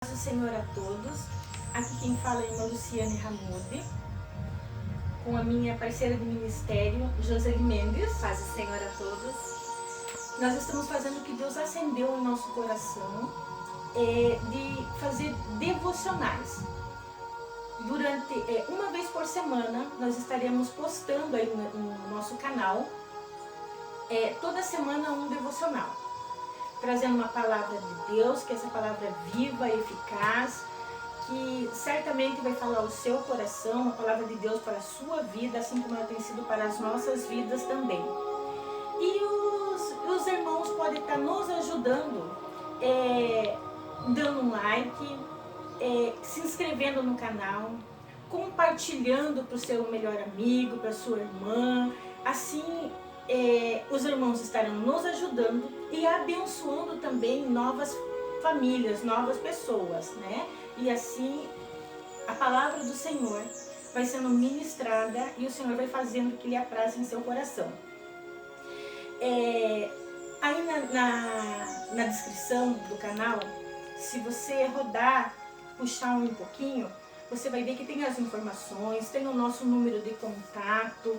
Paz do Senhor a todos. Aqui quem fala é a irmã Luciane Ramude, com a minha parceira de ministério, Joseli Mendes. Paz do Senhor a todos. Nós estamos fazendo o que Deus acendeu em nosso coração, de fazer devocionais. Durante uma vez por semana, nós estaremos postando aí no nosso canal, toda semana um devocional, trazendo uma palavra de Deus, que essa palavra é viva, eficaz, que certamente vai falar ao seu coração, a palavra de Deus para a sua vida, assim como ela tem sido para as nossas vidas também. E os irmãos podem estar nos ajudando, dando um like, se inscrevendo no canal, compartilhando para o seu melhor amigo, para a sua irmã. Assim, os irmãos estarão nos ajudando e abençoando também novas famílias, novas pessoas, né? E assim, a palavra do Senhor vai sendo ministrada e o Senhor vai fazendo o que lhe apraz em seu coração. Aí na descrição do canal, se você rodar, puxar um pouquinho, você vai ver que tem as informações, tem o nosso número de contato,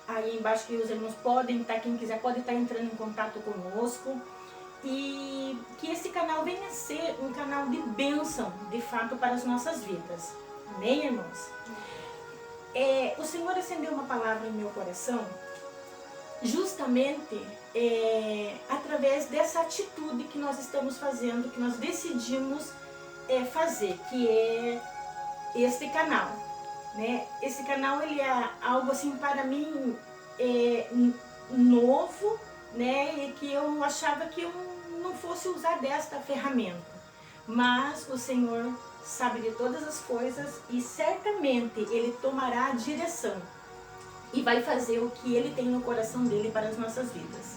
aí embaixo que os irmãos podem estar, quem quiser pode estar entrando em contato conosco. E que esse canal venha a ser um canal de bênção, de fato, para as nossas vidas. Amém, irmãos? O Senhor acendeu uma palavra em meu coração, justamente através dessa atitude que nós estamos fazendo, que nós decidimos fazer, que é este canal, né? Esse canal, ele é algo assim para mim novo, né? E que eu achava que eu não fosse usar desta ferramenta, mas o Senhor sabe de todas as coisas e certamente Ele tomará a direção e vai fazer o que Ele tem no coração dele para as nossas vidas.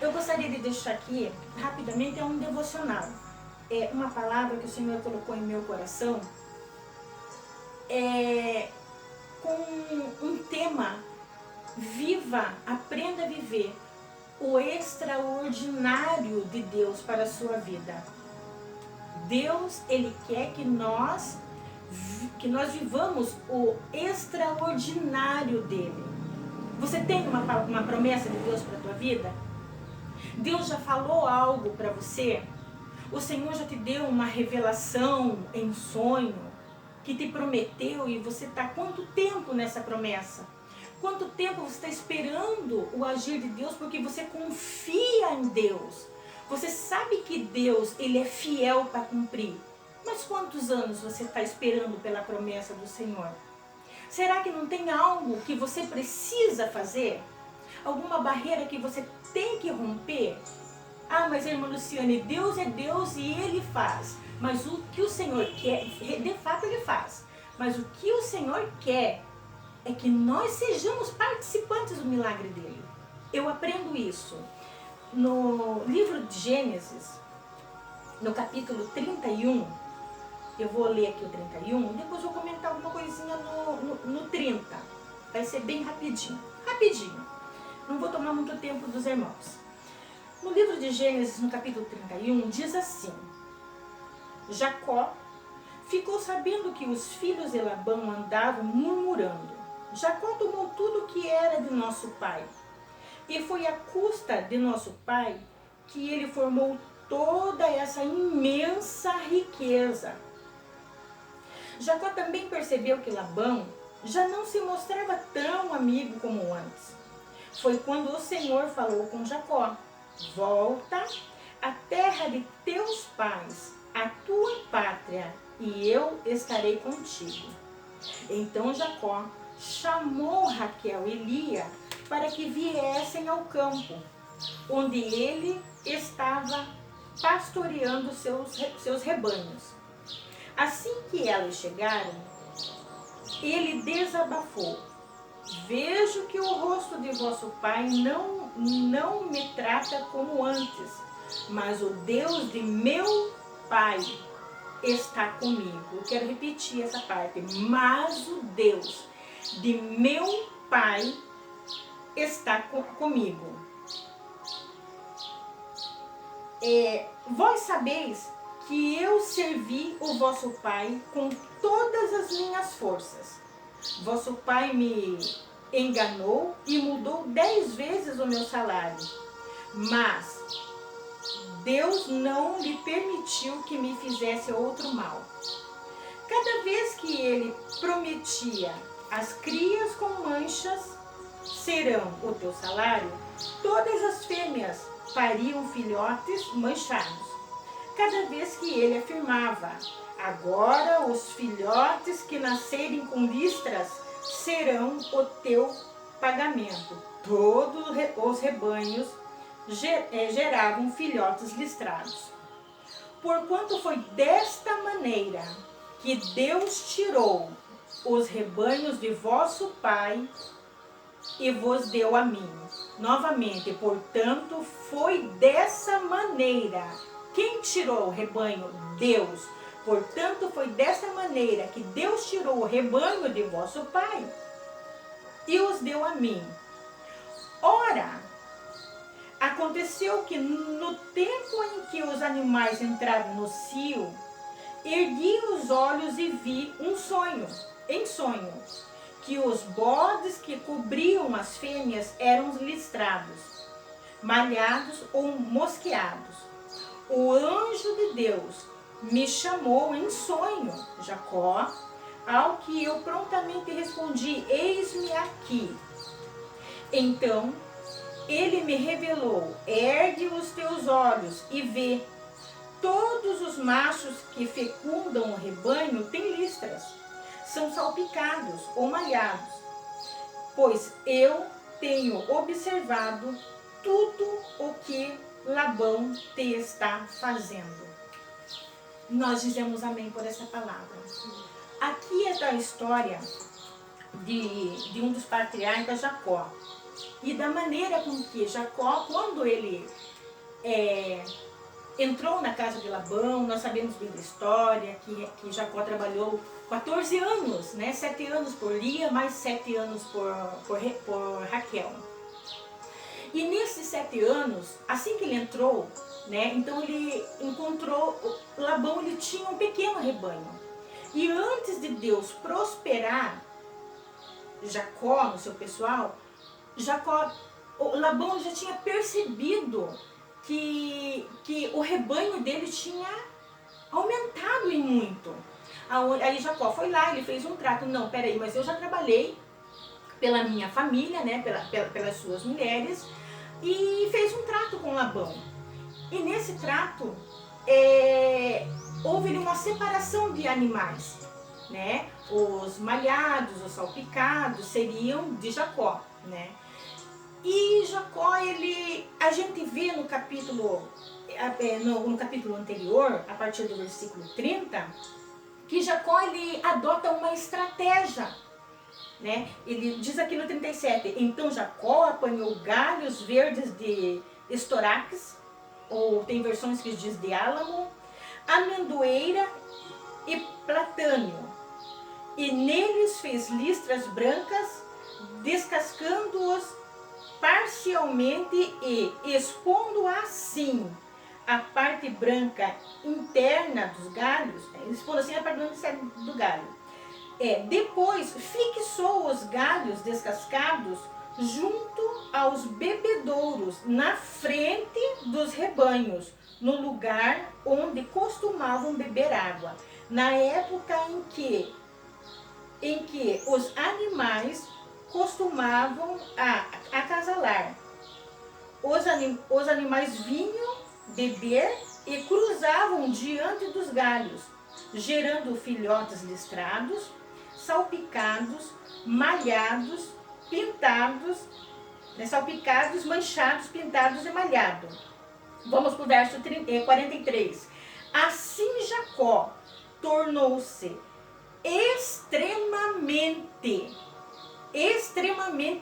Eu gostaria de deixar aqui, rapidamente, um devocional. Uma palavra que o Senhor colocou em meu coração, com um tema: viva, aprenda a viver o extraordinário de Deus para a sua vida. Deus, Ele quer que nós vivamos o extraordinário dele. Você tem uma promessa de Deus para a tua vida? Deus já falou algo para você? O Senhor já te deu uma revelação em sonho que te prometeu e você está há quanto tempo nessa promessa? Quanto tempo você está esperando o agir de Deus porque você confia em Deus? Você sabe que Deus, Ele é fiel para cumprir. Mas quantos anos você está esperando pela promessa do Senhor? Será que não tem algo que você precisa fazer? Alguma barreira que você tem que romper? Ah, mas irmã Luciane, Deus é Deus e Ele faz. Mas o que o Senhor quer, de fato Ele faz. Mas o que o Senhor quer é que nós sejamos participantes do milagre dele. Eu aprendo isso no livro de Gênesis, no capítulo 31. Eu vou ler aqui o 31, depois vou comentar alguma coisinha no 30. Vai ser bem rapidinho. Rapidinho. Não vou tomar muito tempo dos irmãos. No livro de Gênesis, no capítulo 31, diz assim: Jacó ficou sabendo que os filhos de Labão andavam murmurando. Jacó tomou tudo o que era de nosso pai, e foi à custa de nosso pai que ele formou toda essa imensa riqueza. Jacó também percebeu que Labão já não se mostrava tão amigo como antes. Foi quando o Senhor falou com Jacó: volta à terra de teus pais, à tua pátria, e eu estarei contigo. Então Jacó chamou Raquel e Lia para que viessem ao campo, onde ele estava pastoreando seus rebanhos. Assim que elas chegaram, ele desabafou: vejo que o rosto de vosso pai não me trata como antes, mas o Deus de meu pai está comigo. Eu quero repetir essa parte. Mas o Deus de meu pai está comigo. Vós sabeis que eu servi o vosso pai com todas as minhas forças. Vosso pai me enganou e mudou 10 vezes o meu salário. Mas Deus não lhe permitiu que me fizesse outro mal. Cada vez que ele prometia, as crias com manchas serão o teu salário, todas as fêmeas pariam filhotes manchados. Cada vez que ele afirmava, agora os filhotes que nascerem com listras serão o teu pagamento. Todos os rebanhos geravam filhotes listrados. Porquanto foi desta maneira que Deus tirou os rebanhos de vosso pai e vos deu a mim. Novamente, portanto, foi dessa maneira. Quem tirou o rebanho? Deus. Portanto, foi dessa maneira que Deus tirou o rebanho de vosso pai e os deu a mim. Ora, aconteceu que no tempo em que os animais entraram no cio, ergui os olhos e vi um sonho, em sonho, que os bodes que cobriam as fêmeas eram listrados, malhados ou mosqueados. O anjo de Deus me chamou em sonho, Jacó, ao que eu prontamente respondi, eis-me aqui. Então ele me revelou, ergue os teus olhos e vê, todos os machos que fecundam o rebanho têm listras, são salpicados ou malhados, pois eu tenho observado tudo o que Labão te está fazendo. Nós dizemos amém por essa palavra. Aqui é da história de um dos patriarcas, Jacó, e da maneira com que Jacó, quando ele entrou na casa de Labão, nós sabemos bem da história, que Jacó trabalhou 14 anos, né? 7 anos por Lia, mais 7 anos por Raquel. E nesses 7 anos, assim que ele entrou, né? Então ele encontrou, Labão ele tinha um pequeno rebanho. E antes de Deus prosperar Jacó no seu pessoal, Labão já tinha percebido que o rebanho dele tinha aumentado em muito. Aí Jacó foi lá, ele fez um trato. Não, peraí, mas eu já trabalhei pela minha família, né, pelas suas mulheres, e fez um trato com Labão. E nesse trato, houve uma separação de animais, né? Os malhados, os salpicados seriam de Jacó, né? E Jacó, a gente vê no capítulo anterior, a partir do versículo 30, que Jacó ele adota uma estratégia, né? Ele diz aqui no 37, então Jacó apanhou galhos verdes de estorax, ou tem versões que diz de álamo, amendoeira e platânio, e neles fez listras brancas, descascando-os parcialmente e expondo assim a parte branca interna dos galhos, expondo assim a parte branca do galho. Depois fixou os galhos descascados junto aos bebedouros, na frente dos rebanhos, no lugar onde costumavam beber água, na época em que os animais costumavam acasalar. Os animais vinham beber e cruzavam diante dos galhos, gerando filhotes listrados, salpicados, malhados, pintados, salpicados, manchados, pintados e malhados. Vamos para o verso 43. Assim Jacó tornou-se extremamente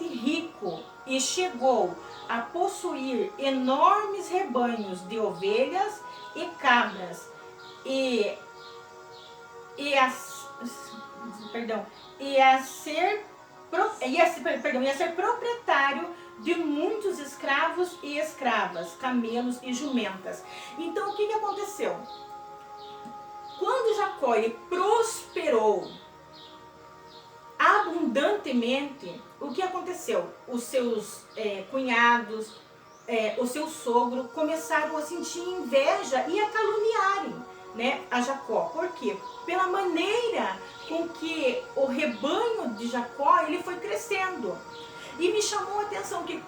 rico e chegou a possuir enormes rebanhos de ovelhas e cabras a ser proprietário de muitos escravos e escravas, camelos e jumentas. Então o que aconteceu? quando Jacó ele prosperou abundantemente, o que aconteceu? Os seus cunhados, o seu sogro começaram a sentir inveja e a caluniarem, né, a Jacó. Por quê? Pela maneira com que o rebanho de Jacó ele foi crescendo. E me chamou a atenção que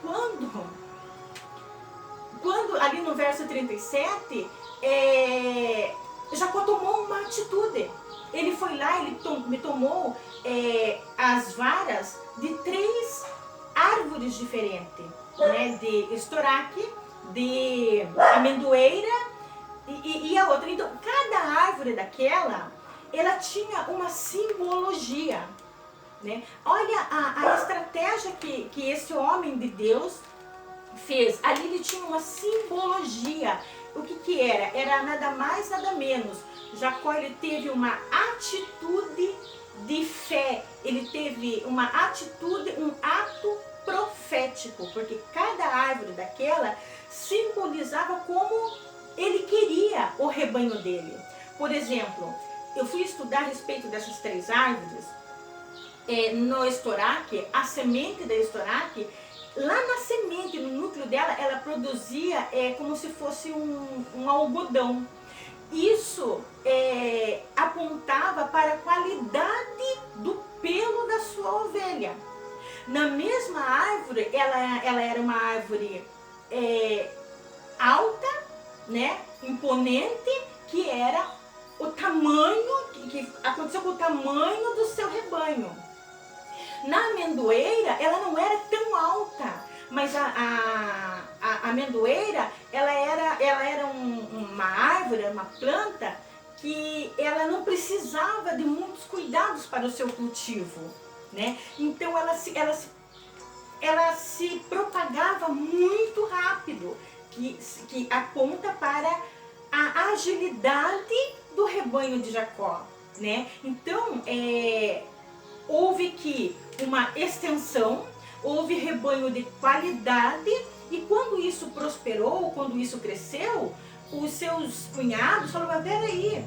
quando ali no verso 37, Jacó tomou uma atitude. Ele foi lá, ele tomou as varas de 3 árvores diferentes, né? De estoraque, de amendoeira e a outra. Então, cada árvore daquela, ela tinha uma simbologia, né? Olha a estratégia que esse homem de Deus fez. Ali ele tinha uma simbologia. O que era? Era nada mais, nada menos. Jacó ele teve uma atitude de fé. Ele teve uma atitude, um ato profético, porque cada árvore daquela simbolizava como ele queria o rebanho dele. Por exemplo, eu fui estudar a respeito dessas 3 árvores. No estoraque, a semente da estoraque, lá na semente, no núcleo dela, ela produzia como se fosse um algodão. Isso apontava para a qualidade do pelo da sua ovelha. Na mesma árvore, ela era uma árvore alta, né, imponente, que era o tamanho, que aconteceu com o tamanho do seu rebanho. Na amendoeira, ela não era tão alta, mas a amendoeira, ela era uma árvore, uma planta, que ela não precisava de muitos cuidados para o seu cultivo, né? Então ela se propagava muito rápido, que aponta para a agilidade do rebanho de Jacó, né? Então, houve que uma extensão, houve rebanho de qualidade, e quando isso prosperou, quando isso cresceu, os seus cunhados falaram: peraí,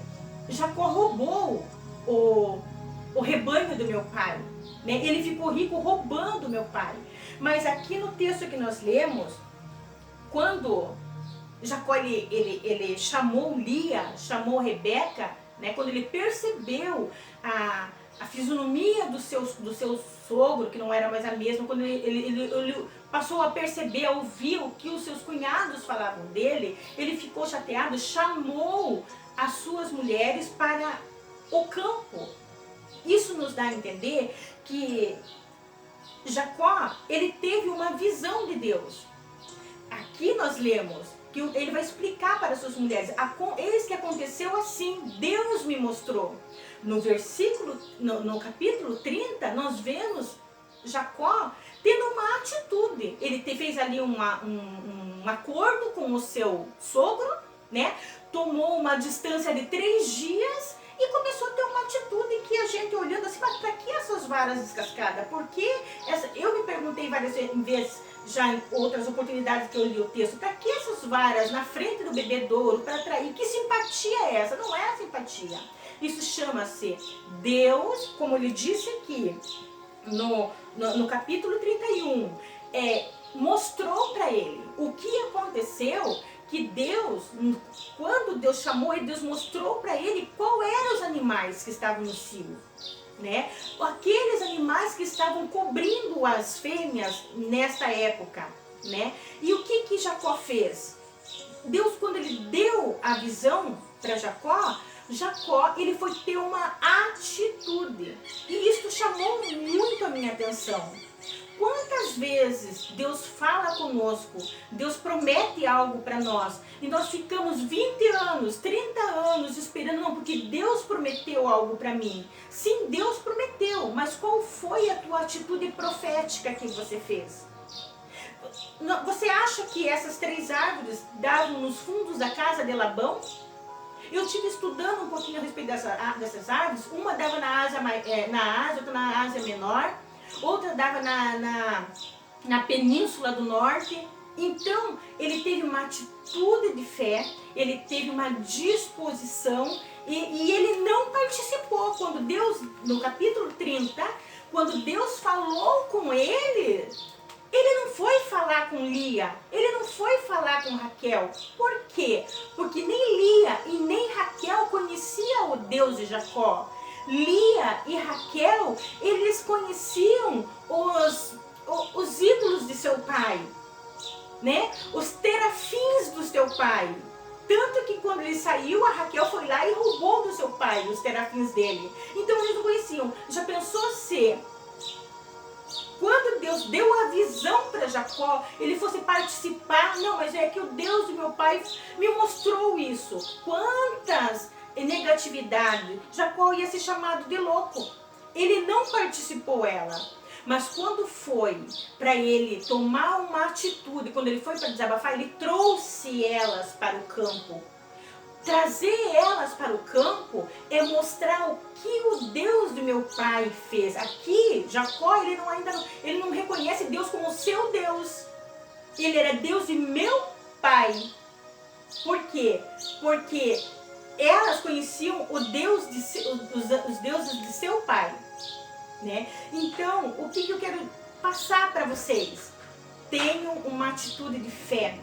Jacó roubou o rebanho do meu pai, né? Ele ficou rico roubando meu pai. Mas aqui no texto que nós lemos, quando Jacó ele chamou Lia, chamou Rebeca, né? Quando ele percebeu a fisionomia do seu sogro, que não era mais a mesma, quando ele passou a perceber, a ouvir o que os seus cunhados falavam dele, ele ficou chateado, chamou as suas mulheres para o campo. Isso nos dá a entender que Jacó, ele teve uma visão de Deus. Aqui nós lemos que ele vai explicar para as suas mulheres: eis que aconteceu assim, Deus me mostrou. No versículo, no capítulo 30, nós vemos Jacó tendo uma atitude. Ele fez ali um acordo com o seu sogro, né? Tomou uma distância de 3 dias e começou a ter uma atitude que a gente olhando assim: mas para que essas varas descascadas? Porque eu me perguntei várias vezes, já em outras oportunidades que eu li o texto, para que essas varas na frente do bebedouro para atrair? Que simpatia é essa? Não é simpatia. Isso chama-se Deus, como ele disse aqui no capítulo 31, mostrou para ele o que aconteceu, que Deus, quando Deus chamou ele, Deus mostrou para ele qual eram os animais que estavam no cio, né? Aqueles animais que estavam cobrindo as fêmeas nesta época, né? E o que Jacó fez? Deus, quando ele deu a visão para Jacó, ele foi ter uma atitude. E isso chamou muito a minha atenção. Quantas vezes Deus fala conosco, Deus promete algo para nós, e nós ficamos 20 anos, 30 anos esperando, não, porque Deus prometeu algo para mim. Sim, Deus prometeu, mas qual foi a tua atitude profética que você fez? Você acha que essas 3 árvores davam nos fundos da casa de Labão? Eu estive estudando um pouquinho a respeito dessas árvores. Uma dava na Ásia, outra na Ásia Menor, outra dava na Península do Norte. Então, ele teve uma atitude de fé, ele teve uma disposição E ele não participou. Quando Deus, no capítulo 30, quando Deus falou com ele, ele não foi falar com Lia, ele não foi falar com Raquel. Por quê? Porque nem Lia e nem Raquel conheciam o Deus de Jacó. Lia e Raquel, eles conheciam os ídolos de seu pai, né? Os terafins do seu pai. Tanto que quando ele saiu, a Raquel foi lá e roubou do seu pai os terafins dele. Então eles não conheciam. Já pensou se, quando Deus deu a visão para Jacó, ele fosse participar? Não, mas é que o Deus do meu pai me mostrou isso. Quantas negatividade! Jacó ia ser chamado de louco. Ele não participou ela. Mas quando foi para ele tomar uma atitude, quando ele foi para desabafar, ele trouxe elas para o campo. Trazer elas para o campo é mostrar o que o Deus do meu pai fez. Aqui, Jacó, ele não reconhece Deus como seu Deus. Ele era Deus de meu pai. Por quê? Porque elas conheciam os deuses de seu pai. Né? Então, o que eu quero passar para vocês? Tenham uma atitude de fé.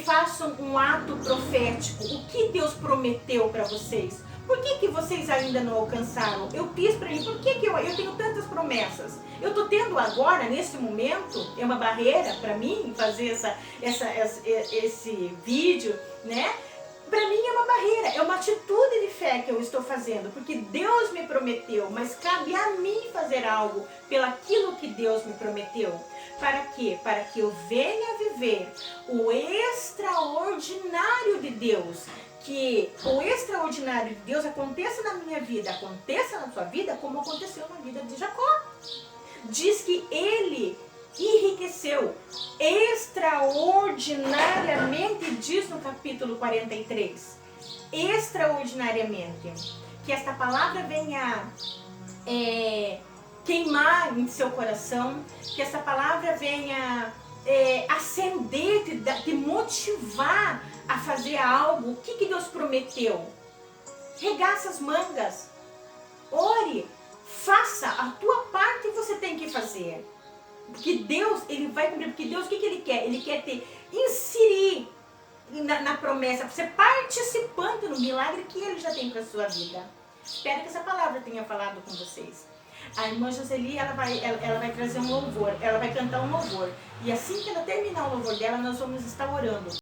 Façam um ato profético. O que Deus prometeu para vocês? Por que vocês ainda não alcançaram? Eu fiz para mim, por que eu tenho tantas promessas? Eu estou tendo agora, nesse momento, é uma barreira para mim fazer esse vídeo, né? Para mim é uma barreira, é uma atitude de fé que eu estou fazendo, porque Deus me prometeu, mas cabe a mim fazer algo pelaquilo que Deus me prometeu. Para quê? Para que eu venha viver o extraordinário de Deus. Que o extraordinário de Deus aconteça na minha vida, aconteça na sua vida, como aconteceu na vida de Jacó. Diz que ele enriqueceu extraordinariamente, diz no capítulo 43. Extraordinariamente. Que esta palavra venha queimar em seu coração, que essa palavra venha acender, te motivar a fazer algo. O que Deus prometeu? Regaça as mangas, ore, faça a tua parte, você tem que fazer. Porque Deus, ele vai cumprir. Porque Deus, o que ele quer? Ele quer te inserir na promessa, você participando no milagre que ele já tem para a sua vida. Espero que essa palavra tenha falado com vocês. A irmã Joseli, ela vai trazer um louvor, ela vai cantar um louvor. E assim que ela terminar o louvor dela, nós vamos estar orando.